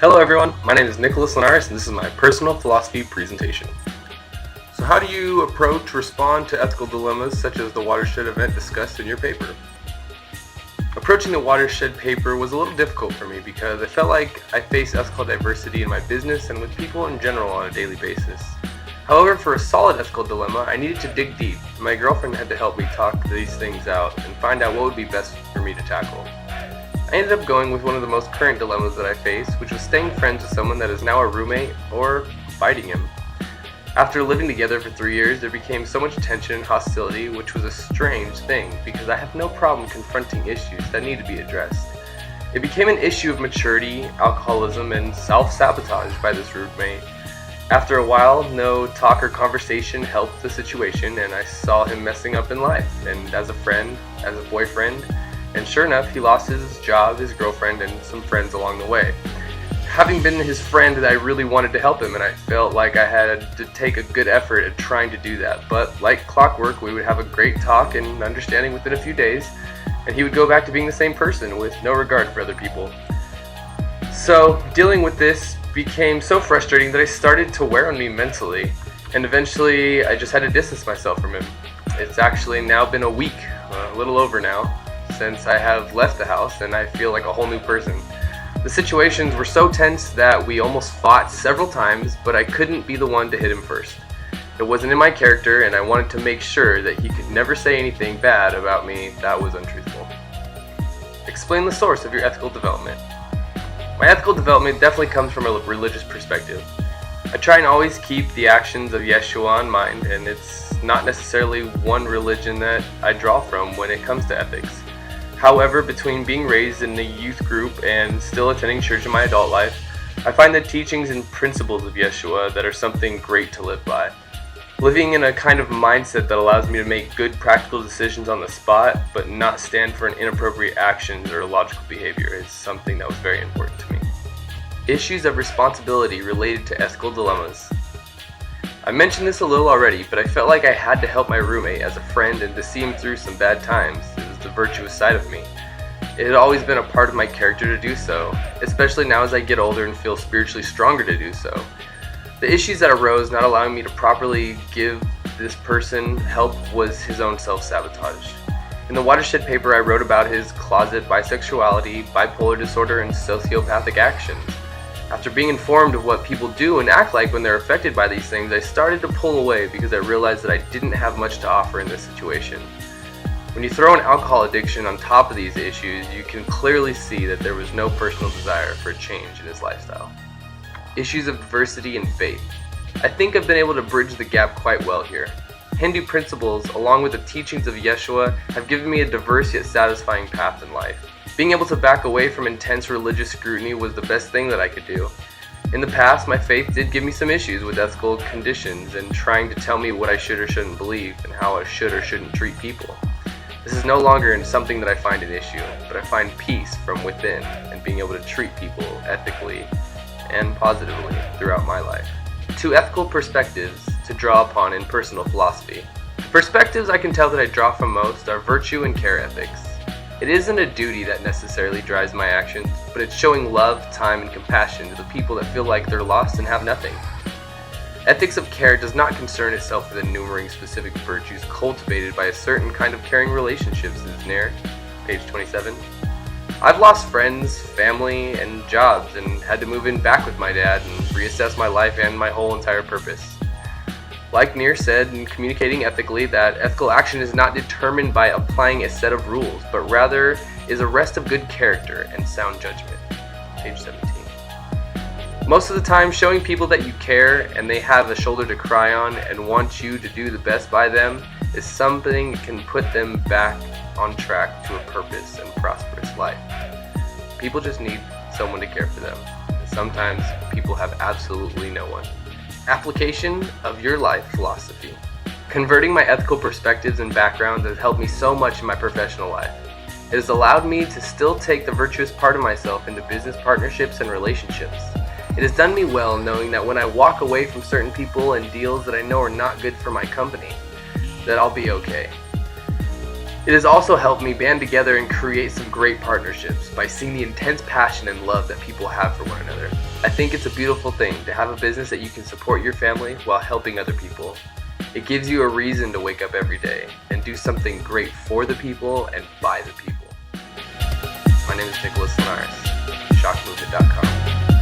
Hello everyone, my name is Nicholas Linares and this is my personal philosophy presentation. So how do you respond to ethical dilemmas such as the watershed event discussed in your paper? Approaching the watershed paper was a little difficult for me because I felt like I face ethical diversity in my business and with people in general on a daily basis. However, for a solid ethical dilemma, I needed to dig deep. My girlfriend had to help me talk these things out and find out what would be best for me to tackle. I ended up going with one of the most current dilemmas that I face, which was staying friends with someone that is now a roommate or fighting him. After living together for 3 years, there became so much tension and hostility, which was a strange thing because I have no problem confronting issues that need to be addressed. It became an issue of maturity, alcoholism, and self-sabotage by this roommate. After a while, no talk or conversation helped the situation, and I saw him messing up in life, and as a friend, as a boyfriend, and sure enough, he lost his job, his girlfriend, and some friends along the way. Having been his friend, I really wanted to help him, and I felt like I had to take a good effort at trying to do that. But like clockwork, we would have a great talk and understanding within a few days, and he would go back to being the same person with no regard for other people. So dealing with this became so frustrating that I started to wear on me mentally, and eventually I just had to distance myself from him. It's actually now been a week, a little over now, since I have left the house, and I feel like a whole new person. The situations were so tense that we almost fought several times, but I couldn't be the one to hit him first. It wasn't in my character, and I wanted to make sure that he could never say anything bad about me that was untruthful. Explain the source of your ethical development. My ethical development definitely comes from a religious perspective. I try and always keep the actions of Yeshua in mind, and it's not necessarily one religion that I draw from when it comes to ethics. However, between being raised in the youth group and still attending church in my adult life, I find the teachings and principles of Yeshua that are something great to live by. Living in a kind of mindset that allows me to make good practical decisions on the spot, but not stand for an inappropriate actions or illogical behavior is something that was very important to me. Issues of responsibility related to ethical dilemmas. I mentioned this a little already, but I felt like I had to help my roommate as a friend and to see him through some bad times. It was the virtuous side of me. It had always been a part of my character to do so, especially now as I get older and feel spiritually stronger to do so. The issues that arose not allowing me to properly give this person help was his own self-sabotage. In the watershed paper, I wrote about his closet bisexuality, bipolar disorder, and sociopathic actions. After being informed of what people do and act like when they're affected by these things, I started to pull away because I realized that I didn't have much to offer in this situation. When you throw an alcohol addiction on top of these issues, you can clearly see that there was no personal desire for a change in his lifestyle. Issues of diversity and faith. I think I've been able to bridge the gap quite well here. Hindu principles, along with the teachings of Yeshua, have given me a diverse yet satisfying path in life. Being able to back away from intense religious scrutiny was the best thing that I could do. In the past, my faith did give me some issues with ethical conditions and trying to tell me what I should or shouldn't believe and how I should or shouldn't treat people. This is no longer something that I find an issue, but I find peace from within and being able to treat people ethically and positively throughout my life. 2 ethical perspectives to draw upon in personal philosophy. The perspectives I can tell that I draw from most are virtue and care ethics. It isn't a duty that necessarily drives my actions, but it's showing love, time, and compassion to the people that feel like they're lost and have nothing. Ethics of care does not concern itself with enumerating specific virtues cultivated by a certain kind of caring relationships, as near page 27. I've lost friends, family, and jobs, and had to move in back with my dad and reassess my life and my whole entire purpose. Like Neer said in Communicating Ethically, that ethical action is not determined by applying a set of rules, but rather is a rest of good character and sound judgment. Page 17. Most of the time, showing people that you care and they have a shoulder to cry on and want you to do the best by them is something that can put them back on track to a purpose and prosperous life. People just need someone to care for them. And sometimes people have absolutely no one. Application of your life philosophy. Converting my ethical perspectives and background has helped me so much in my professional life. It has allowed me to still take the virtuous part of myself into business partnerships and relationships. It has done me well knowing that when I walk away from certain people and deals that I know are not good for my company, that I'll be okay. It has also helped me band together and create some great partnerships by seeing the intense passion and love that people have for one another. I think it's a beautiful thing to have a business that you can support your family while helping other people. It gives you a reason to wake up every day and do something great for the people and by the people. My name is Nicholas Linares, shockmovement.com.